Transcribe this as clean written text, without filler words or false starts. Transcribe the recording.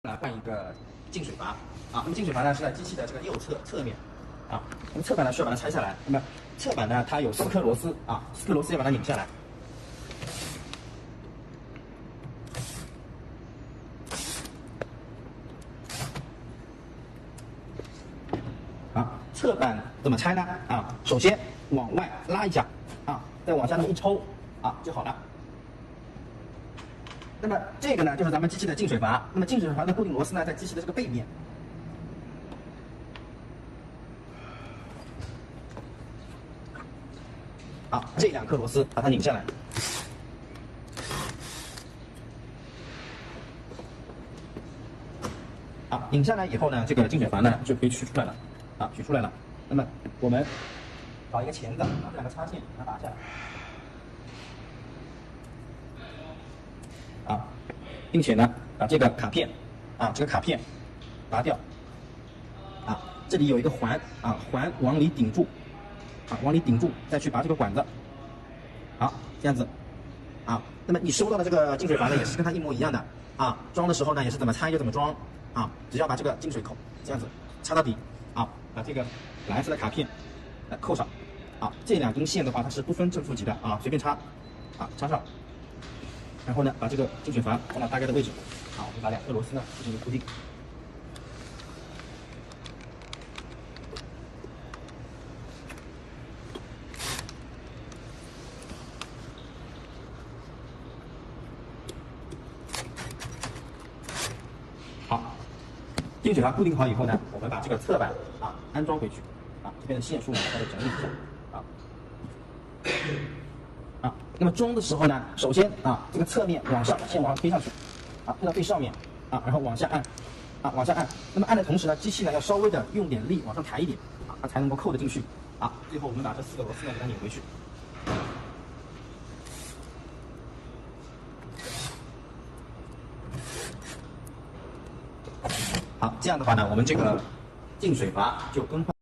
来换一个进水阀啊。那么进水阀呢是在机器的这个右侧面啊。那么侧板呢需要把它拆下来。那么侧板呢它有4颗螺丝啊，4颗螺丝要把它拧下来。啊，侧板怎么拆呢？啊，首先往外拉一下啊，再往下那么一抽啊就好了。那么这个呢，就是咱们机器的进水阀。那么进水阀的固定螺丝呢，在机器的这个背面。好，这2颗螺丝把它拧下来。好，拧下来以后呢，这个进水阀呢就可以取出来了。啊，取出来了。那么我们找一个钳子，把这2个插线把它拔下来。啊，并且呢，把这个卡片，拔掉。啊，这里有一个环，啊，环往里顶住，啊，往里顶住，再去拔这个管子。好，这样子。啊，那么你收到的这个进水阀呢，也是跟它一模一样的。啊，装的时候呢，也是怎么拆就怎么装。啊，只要把这个进水口这样子插到底。啊，把这个蓝色的卡片来扣上。啊，这2根线的话，它是不分正负极的啊，随便插。啊，插上。然后呢，把这个进水阀放到大概的位置，好，我们把2颗螺丝呢进行固定。好，进水阀固定好以后呢，我们把这个侧板啊安装回去，啊，这边的线束呢稍微整理一下，啊。啊，那么装的时候呢，首先啊，这个侧面往上，先往上推上去，啊，推到最上面，啊，然后往下按，啊，往下按。那么按的同时呢，机器呢要稍微的用点力往上抬一点，啊，它才能够扣得进去。啊，最后我们把这4个螺丝呢给它拧回去。好，这样的话呢，我们这个进水阀就更换。